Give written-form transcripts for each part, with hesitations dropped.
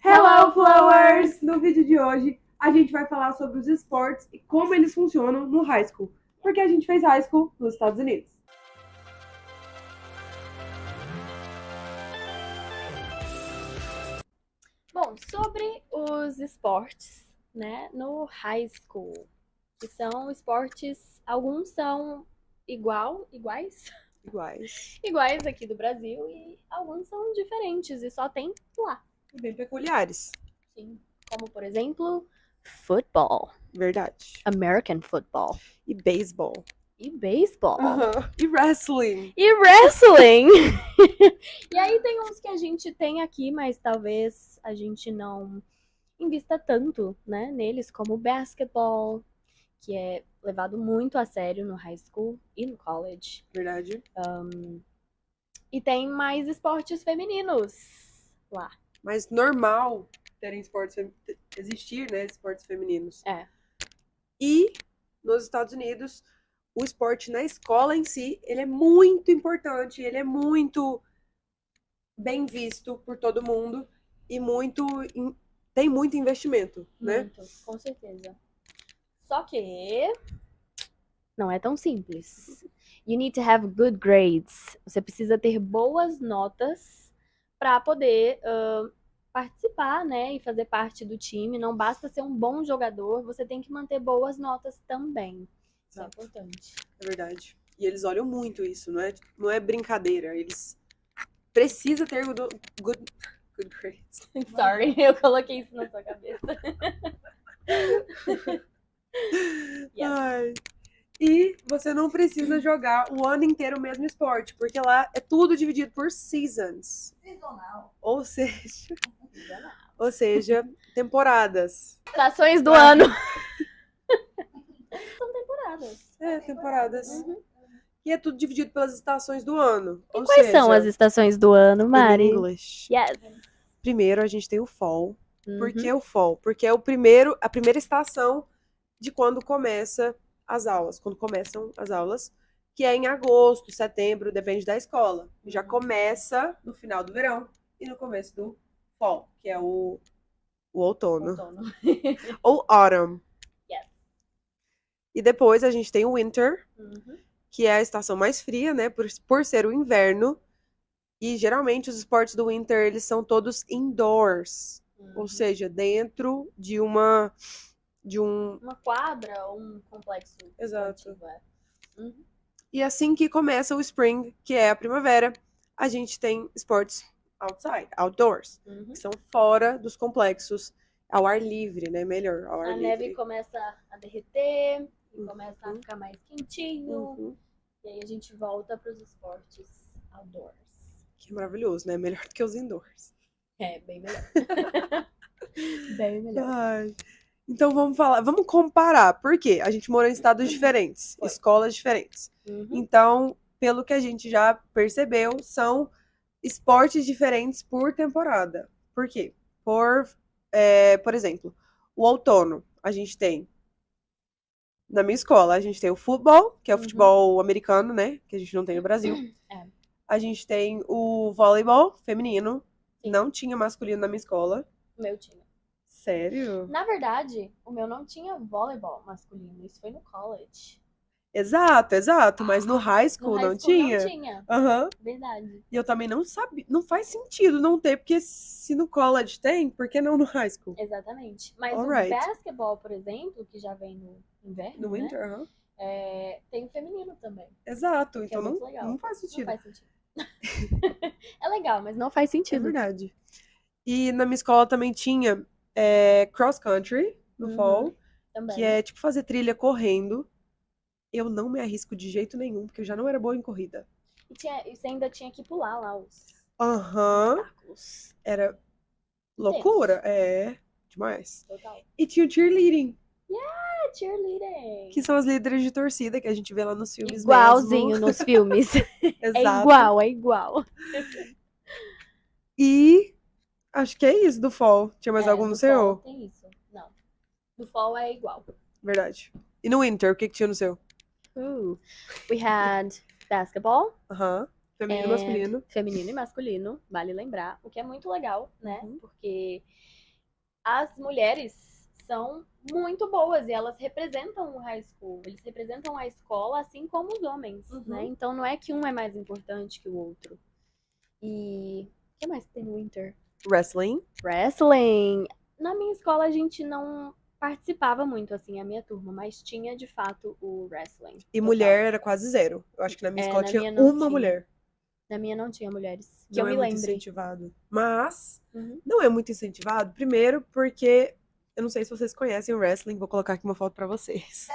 Hello, Flowers! No vídeo de hoje, a gente vai falar sobre os esportes e como eles funcionam no high school. Porque a gente fez high school nos Estados Unidos. Bom, sobre os esportes, né, no high school, que são esportes, alguns são iguais Iguais. aqui do Brasil e alguns são diferentes e só tem lá. E bem peculiares. Sim, como por exemplo, football, Verdade. American football E beisebol. e baseball. E wrestling. E wrestling! E aí tem uns que a gente tem aqui, mas talvez a gente não invista tanto, né, neles, como o basketball, que é levado muito a sério no high school e no college. Verdade. E tem mais esportes femininos lá. Mas normal terem existir, né, esportes femininos. É. E nos Estados Unidos, o esporte na escola em si, ele é muito importante, ele é muito bem visto por todo mundo e tem muito investimento, né? Muito, com certeza. Só que não é tão simples. You need to have good grades. Você precisa ter boas notas para poder participar, né, e fazer parte do time. Não basta ser um bom jogador, você tem que manter boas notas também. Isso é Exato. importante. É verdade. E eles olham muito isso, não é brincadeira. Eles precisam ter good grades. Sorry, eu coloquei isso na sua cabeça. Yes. Ai. E você não precisa jogar o ano inteiro o mesmo esporte, porque lá é tudo dividido por seasons. Sazonal. Ou seja, temporadas. Estações do ano. São temporadas. É, temporadas. E é tudo dividido pelas estações do ano. E quais são as estações do ano, Mari? In English. Yes. Primeiro a gente tem o fall. Por que o fall? Porque é a primeira estação de quando começam as aulas, que é em agosto, setembro, depende da escola. Já começa no final do verão e no começo do fall, que é o outono. Ou autumn. Yes. E depois a gente tem o winter, que é a estação mais fria, né, por ser o inverno. E geralmente os esportes do winter, eles são todos indoors. Ou seja, dentro de uma quadra ou um complexo. Exato. Esportivo, E assim que começa o spring, que é a primavera, a gente tem esportes outdoors, que são fora dos complexos, ao ar livre, né? Melhor, ao ar livre. A neve começa a derreter, começa a ficar mais quentinho, e aí a gente volta para os esportes outdoors. Que é maravilhoso, né? Melhor do que os indoors. É, bem melhor. Bem melhor. Ai. Então vamos comparar. Por quê? A gente mora em estados diferentes, escolas diferentes. Então, pelo que a gente já percebeu, são esportes diferentes por temporada. Por quê? Por exemplo, o outono, a gente tem. Na minha escola, a gente tem o futebol, que é o futebol americano, né? Que a gente não tem no Brasil. A gente tem o voleibol feminino. Sim. Não tinha masculino na minha escola. O meu tinha. Sério? Na verdade, o meu não tinha voleibol masculino. Isso foi no college. Exato. Mas no high school não tinha? Não tinha. Verdade. E eu também não sabia. Não faz sentido não ter, porque se no college tem, por que não no high school? Exatamente. Mas o basketball, por exemplo, que já vem no inverno, no winter, tem o feminino também. Exato. Então não faz sentido. Não faz sentido. É legal, mas não faz sentido. É verdade. E na minha escola também tinha cross country no fall, também. Que é tipo fazer trilha correndo. Eu não me arrisco de jeito nenhum, porque eu já não era boa em corrida. E você ainda tinha que pular lá os obstáculos. Era loucura. Demais. Total. E tinha o cheerleading. Yeah, cheerleading. Que são as líderes de torcida que a gente vê lá nos filmes Igualzinho mesmo. nos filmes. Exato. É igual. E acho que é isso do fall. Tinha mais algum no seu? Tem isso. Não. Do fall é igual. Verdade. E no winter, o que tinha no seu? We had basketball. Feminino e masculino. Feminino e masculino, vale lembrar. O que é muito legal, né? Porque as mulheres são muito boas e elas representam o high school. Eles representam a escola assim como os homens, né? Então não é que um é mais importante que o outro. E o que mais tem no Winter? Wrestling. Na minha escola a gente não participava muito, assim, a minha turma, mas tinha de fato o wrestling. E mulher era quase zero. Eu acho que na minha escola tinha uma mulher. Na minha não tinha mulheres. Que não eu me muito lembre. Incentivado. Mas não é muito incentivado. Primeiro porque eu não sei se vocês conhecem o wrestling, vou colocar aqui uma foto pra vocês.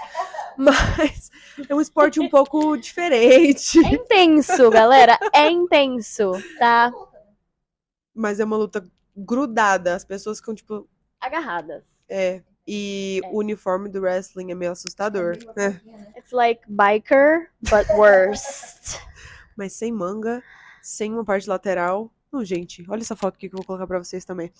Mas é um esporte um pouco diferente. É intenso, galera. É intenso, tá? Mas é uma luta grudada. As pessoas ficam, tipo... agarradas. E o uniforme do wrestling é meio assustador. It's like biker, but worse. Mas sem manga, sem uma parte lateral. Não, gente, olha essa foto aqui que eu vou colocar pra vocês também.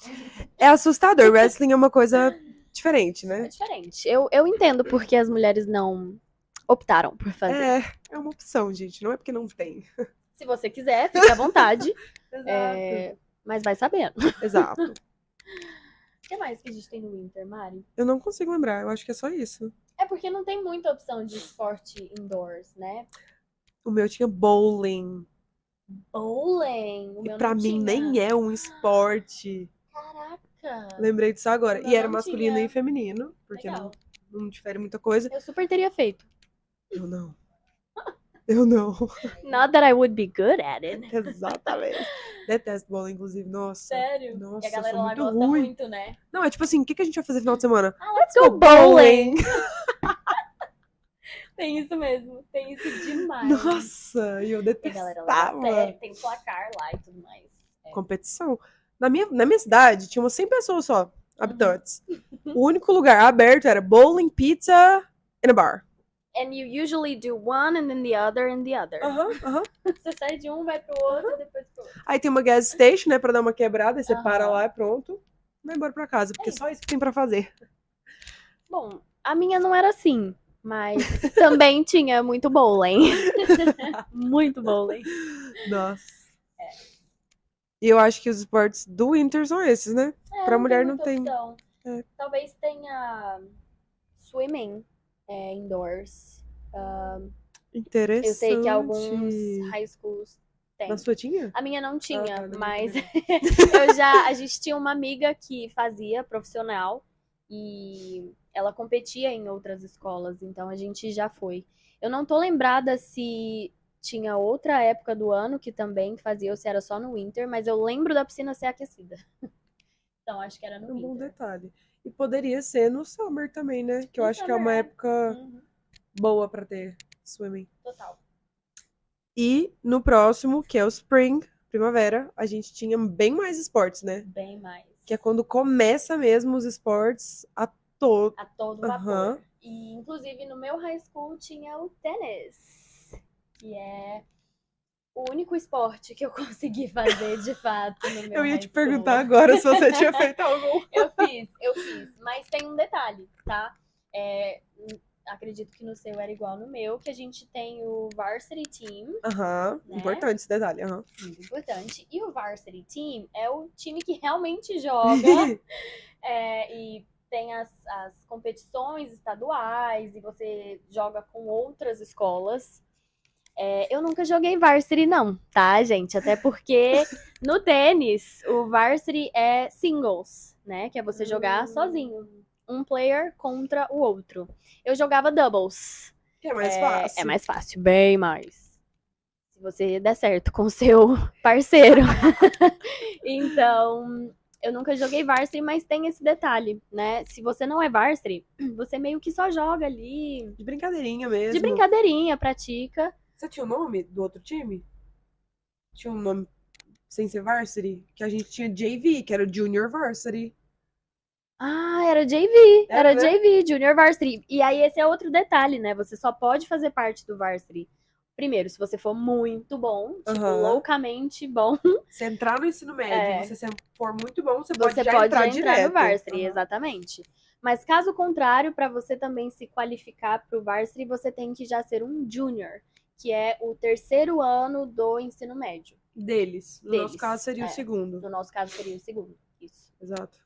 É assustador. Wrestling é uma coisa diferente, né? É diferente. Eu entendo porque as mulheres não optaram por fazer. É uma opção, gente. Não é porque não tem. Se você quiser, fique à vontade. Exato. Mas vai sabendo. Exato. O que mais que a gente tem no Winter, Mari? Eu não consigo lembrar. Eu acho que é só isso. É porque não tem muita opção de esporte indoors, né? O meu tinha bowling. Bowling? O meu E pra não mim tinha. nem é um esporte. Caraca! Lembrei disso agora. O meu E era não masculino tinha. e feminino. Porque Legal. não difere muita coisa. Eu super teria feito. Eu não. Eu não. Not that I would be good at it. Exatamente. Detesto bola, inclusive. Nossa. Sério? Nossa, E a galera sou lá muito gosta ruim. muito, né? Não, é tipo assim, o que a gente vai fazer no final de semana? Let's go bowling! Tem isso mesmo. Tem isso demais. Nossa, e eu E a galera leva a detestava. sério, tem placar lá e tudo mais. Competição. Na minha cidade, tinha umas 100 pessoas só, habitantes. O único lugar aberto era bowling, pizza and a bar. And you usually do one and then the other and the other. Você sai de um, vai pro outro e depois pro outro. Aí tem uma gas station, né, pra dar uma quebrada, aí você Aham. para lá e pronto. Vai embora pra casa, porque só isso que tem pra fazer. Bom, a minha não era assim, mas também tinha muito bowling. Muito bowling. Nossa. E eu acho que os esportes do Winter são esses, né? Pra mulher não tem. Opção. Talvez tenha swimming indoors. Interessante. Eu sei que alguns high schools têm. Na sua tinha? A minha não tinha, tá, mas a gente tinha uma amiga que fazia profissional e ela competia em outras escolas, então a gente já foi. Eu não tô lembrada se tinha outra época do ano que também fazia ou se era só no winter, mas eu lembro da piscina ser aquecida. Então acho que era no Um winter. bom detalhe. E poderia ser no summer também, né? Que eu No acho que é uma summer, época boa pra ter swimming. Total. E no próximo, que é o spring, primavera, a gente tinha bem mais esportes, né? Bem mais. Que é quando começa mesmo os esportes a todo. A todo vapor. E inclusive no meu high school tinha o tênis, que é o único esporte que eu consegui fazer de fato no meu Eu ia high te school. perguntar agora se você tinha feito algum. Eu fiz. Mas tem um detalhe, tá? Acredito que no seu era igual no meu, que a gente tem o varsity team. Né? Importante esse detalhe. Muito importante. E o varsity team é o time que realmente joga e tem as competições estaduais e você joga com outras escolas. Eu nunca joguei varsity não, tá, gente? Até porque no tênis, o varsity é singles, né? Que é você jogar sozinho. Um player contra o outro. Eu jogava doubles. Que é mais fácil. É mais fácil, bem mais. Se você der certo com o seu parceiro. Então, eu nunca joguei varsity, mas tem esse detalhe, né? Se você não é varsity, você meio que só joga ali. De brincadeirinha mesmo. De brincadeirinha, pratica. Você tinha o nome do outro time? Tinha um nome sem ser varsity? Que a gente tinha JV, que era o Junior Varsity. Ah, era JV. Era né? JV, Junior Varsity. E aí esse é outro detalhe, né? Você só pode fazer parte do varsity. Primeiro, se você for muito bom, tipo, loucamente bom. Se entrar no ensino médio, se você for muito bom, você pode entrar direto. no varsity, exatamente. Mas caso contrário, para você também se qualificar pro varsity, você tem que já ser um junior. que é o terceiro ano do ensino médio. Deles. No nosso Deles, caso seria o é. segundo. No nosso caso seria o segundo. Isso. Exato.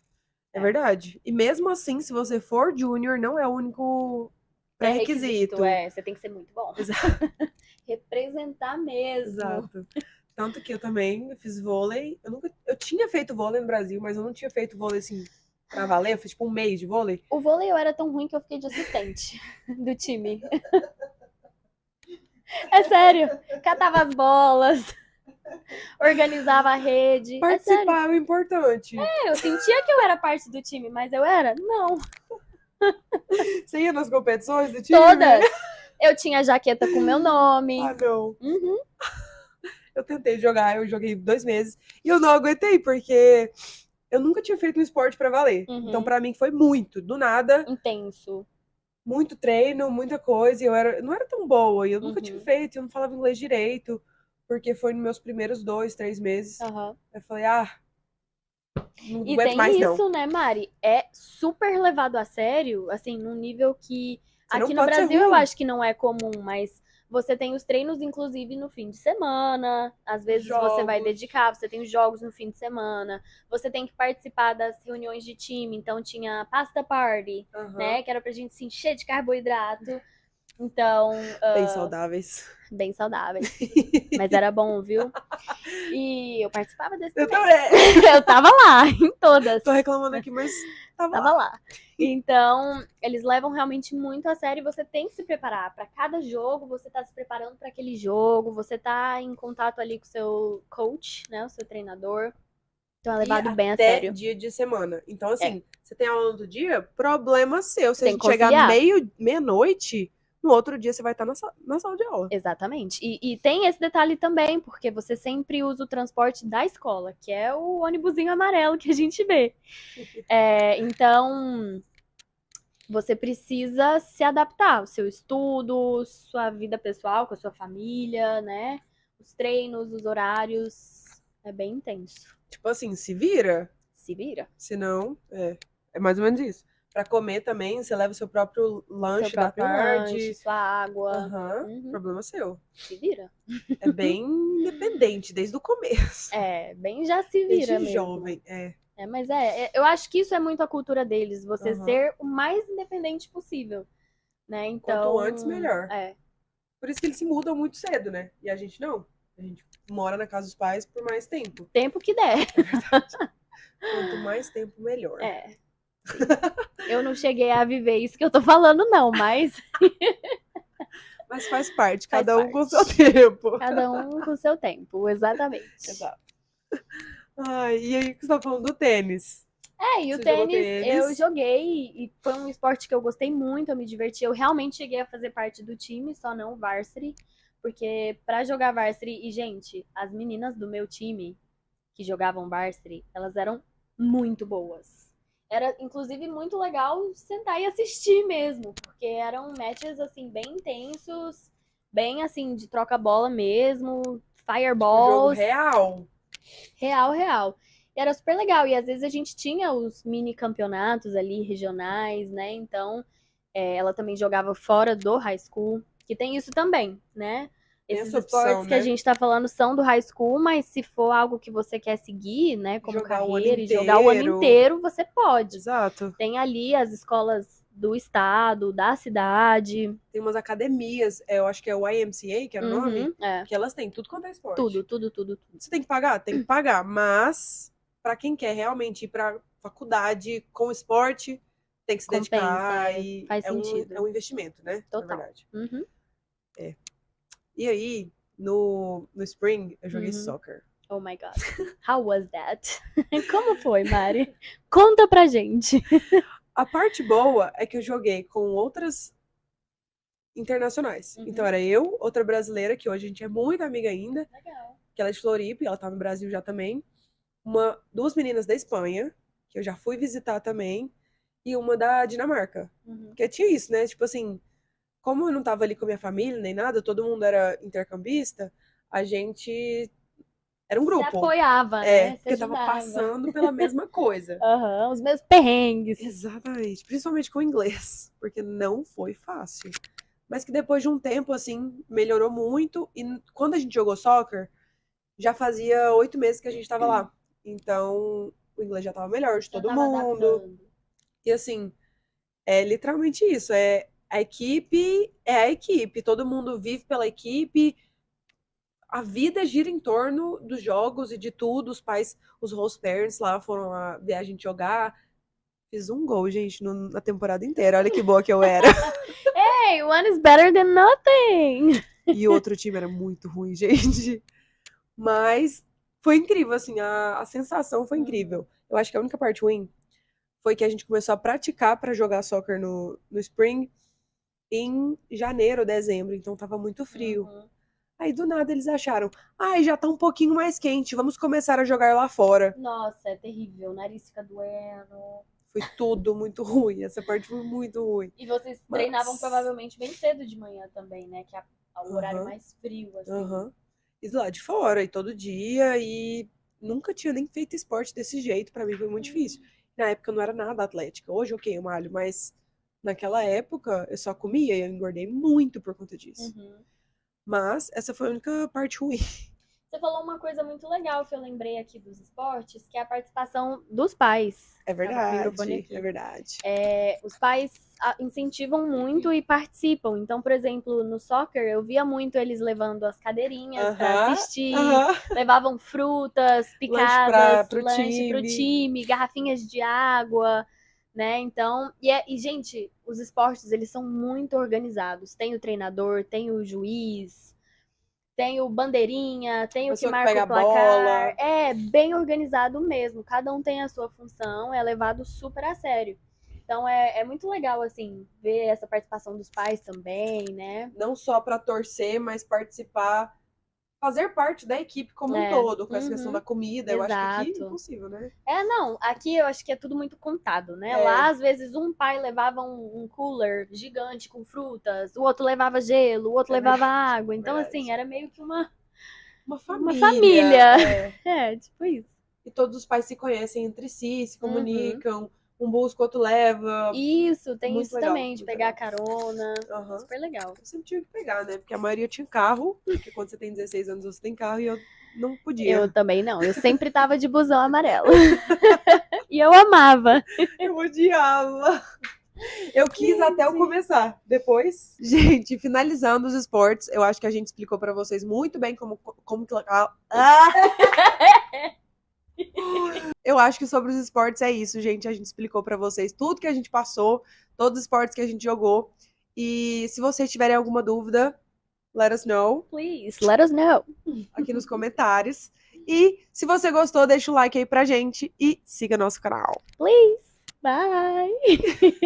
É É. verdade. E mesmo assim, se você for júnior, não é o único pré-requisito. Você tem que ser muito bom. Exato. Representar mesmo. Exato. Tanto que eu também fiz vôlei. Eu tinha feito vôlei no Brasil, mas eu não tinha feito vôlei assim pra valer. Eu fiz tipo um mês de vôlei. O vôlei eu era tão ruim que eu fiquei de assistente do time. É sério. Catava as bolas, organizava a rede. É sério. Participar é o importante. Eu sentia que eu era parte do time, mas eu era? Não. Você ia nas competições do time? Todas. Eu tinha jaqueta com meu nome. Ah, não. Uhum. Eu tentei jogar, eu joguei 2 meses. E eu não aguentei, porque eu nunca tinha feito um esporte pra valer. Uhum. Então, pra mim, foi muito. Do nada. Intenso. Muito treino, muita coisa. E eu não era tão boa. E eu nunca tinha Uhum. feito. Eu não falava inglês direito. Porque foi nos meus primeiros 2, 3 meses. Uhum. Eu falei, não E aguento tem mais, isso, não. né, Mari? É super levado a sério, assim, num nível que Você não aqui no pode ser Brasil eu ruim. acho que não é comum, mas você tem os treinos, inclusive, no fim de semana. Às vezes você vai Jogos. dedicar, você tem os jogos no fim de semana. Você tem que participar das reuniões de time. Então tinha pasta party, Aham. né? Que era pra gente se encher de carboidrato. Então, Bem saudáveis. bem saudáveis. Mas era bom, viu? E eu participava desse Eu também. também. Eu tava lá, em todas. Tô reclamando aqui, mas Tava lá. Então, eles levam realmente muito a sério e você tem que se preparar. Para cada jogo, você tá se preparando para aquele jogo, você tá em contato ali com o seu coach, né? O seu treinador. Então é levado bem a até sério. dia de semana. Então, assim, você tem aula no outro dia, problema seu. Se a Tem gente que chegar conciliar. meia-noite, no outro dia você vai estar na sala de aula. Exatamente. E tem esse detalhe também, porque você sempre usa o transporte da escola, que é o ônibusinho amarelo que a gente vê. Então, você precisa se adaptar ao seu estudo, sua vida pessoal com a sua família, né? Os treinos, os horários. É bem intenso. Tipo assim, se vira. Se vira. Senão, é mais ou menos isso. Pra comer também, você leva o seu próprio lanche Seu próprio da tarde. lanche, sua água. Aham. Uhum. Problema seu. Se vira. É bem independente desde o começo. É, bem já se vira Desde mesmo. jovem, Mas eu acho que isso é muito a cultura deles, você Aham. ser o mais independente possível, né? Então, Quanto antes, melhor. É. Por isso que eles se mudam muito cedo, né? E a gente não. A gente mora na casa dos pais por mais tempo. Tempo que der. É verdade. Quanto mais tempo, melhor. É. Sim. Eu não cheguei a viver isso que eu tô falando, não, mas Mas faz parte, Faz cada um com o seu parte. tempo. cada um com o seu tempo, exatamente. Exato. Ai, e aí que você tá falando do tênis? E o Você jogou tênis tênis? eu joguei e foi um esporte que eu gostei muito, eu me diverti. Eu realmente cheguei a fazer parte do time, só não varsity, porque pra jogar varsity, e gente, as meninas do meu time que jogavam varsity, elas eram muito boas. Era, inclusive, muito legal sentar e assistir mesmo, porque eram matches, assim, bem intensos, bem, assim, de troca-bola mesmo, Tipo, jogo fireballs. real. Real. E era super legal. E às vezes a gente tinha os mini campeonatos ali, regionais, né? Então, ela também jogava fora do high school, que tem isso também, né? Tem Esses essa opção, esportes que a né? gente tá falando são do high school, mas se for algo que você quer seguir, né, como Jogar o ano carreira e jogar o ano inteiro. inteiro, você pode. Exato. Tem ali as escolas do estado, da cidade. Tem umas academias, eu acho que é o YMCA, que era o nome, É. que elas têm tudo quanto é esporte. Tudo. Você tem que pagar? Tem que pagar, mas pra quem quer realmente ir pra faculdade com esporte, tem que se Compensa, dedicar e faz sentido. é um investimento, né? Total. Na verdade. Uhum. E aí, no Spring, eu joguei soccer. Oh my God. How was that? Como foi, Mari? Conta pra gente. A parte boa é que eu joguei com outras internacionais. Então era eu, outra brasileira, que hoje a gente é muito amiga ainda, Legal. que ela é de Floripa e ela tá no Brasil já também. Duas meninas da Espanha, que eu já fui visitar também, e uma da Dinamarca. Porque tinha isso, né? Tipo assim, como eu não tava ali com a minha família nem nada, todo mundo era intercambista, a gente era um grupo. Se apoiava, né? Se porque tava ajudava. passando pela mesma coisa. Os mesmos perrengues. Exatamente. Principalmente com o inglês, porque não foi fácil. mas que depois de um tempo, assim, melhorou muito. E quando a gente jogou soccer, já fazia 8 meses que a gente tava lá. Então, o inglês já tava melhor de Já todo tava mundo. adaptando. E assim, é literalmente isso. É a equipe. Todo mundo vive pela equipe. A vida gira em torno dos jogos e de tudo. Os pais, os host parents lá foram lá ver a gente jogar. Fiz um gol, gente, na temporada inteira. Olha que boa que eu era. Hey, one is better than nothing! E o outro time era muito ruim, gente. Mas foi incrível, assim, a sensação foi incrível. Eu acho que a única parte ruim foi que a gente começou a praticar para jogar soccer no Spring em janeiro, dezembro, então tava muito frio. Uhum. Aí do nada eles acharam, ai, já tá um pouquinho mais quente, vamos começar a jogar lá fora. Nossa, é terrível. O nariz fica doendo. Foi tudo muito ruim, essa parte foi muito ruim. E vocês Mas... treinavam provavelmente bem cedo de manhã também, né? Que é o horário mais frio, assim. E lá de fora, e todo dia, e nunca tinha nem feito esporte desse jeito, pra mim foi muito difícil. Na época eu não era nada atlética. Hoje, ok, eu malho, mas naquela época eu só comia e eu engordei muito por conta disso. Mas essa foi a única parte ruim. Você falou uma coisa muito legal que eu lembrei aqui dos esportes, que é a participação dos pais. É Tava com o microfone verdade, aqui. é verdade. Os pais incentivam muito e participam. Então, por exemplo, no soccer, eu via muito eles levando as cadeirinhas pra assistir, levavam frutas picadas, lanche pro time, garrafinhas de água, né? Então, gente, os esportes, eles são muito organizados. Tem o treinador, tem o juiz, tem o bandeirinha, tem o que Pessoa que marca pega o a placar. bola. É bem organizado mesmo. Cada um tem a sua função, é levado super a sério. Então é muito legal, assim, ver essa participação dos pais também, né? Não só pra torcer, mas participar, fazer parte da equipe como um todo, com essa questão da comida. Eu acho que aqui é Exato. impossível, né? Não, aqui eu acho que é tudo muito contado, né? É. Lá, às vezes, um pai levava um cooler gigante com frutas, o outro levava gelo, o outro levava água. Então, assim, era meio que uma família. Tipo isso. E todos os pais se conhecem entre si, se comunicam, um busca, o outro leva. Isso, tem Muito isso legal, também, de muito pegar legal. carona. Super legal. Eu sempre tive que pegar, né? Porque a maioria tinha carro, porque quando você tem 16 anos você tem carro e eu não podia. Eu também não, eu sempre tava de busão amarelo. E eu amava. Eu odiava. Eu quis até eu começar. Depois, gente, finalizando os esportes, eu acho que a gente explicou pra vocês muito bem como Eu acho que sobre os esportes é isso, gente. A gente explicou pra vocês tudo que a gente passou, todos os esportes que a gente jogou. E se vocês tiverem alguma dúvida, let us know. Please, let us know. Aqui nos comentários. E se você gostou, deixa o like aí pra gente e siga nosso canal. Please. Bye.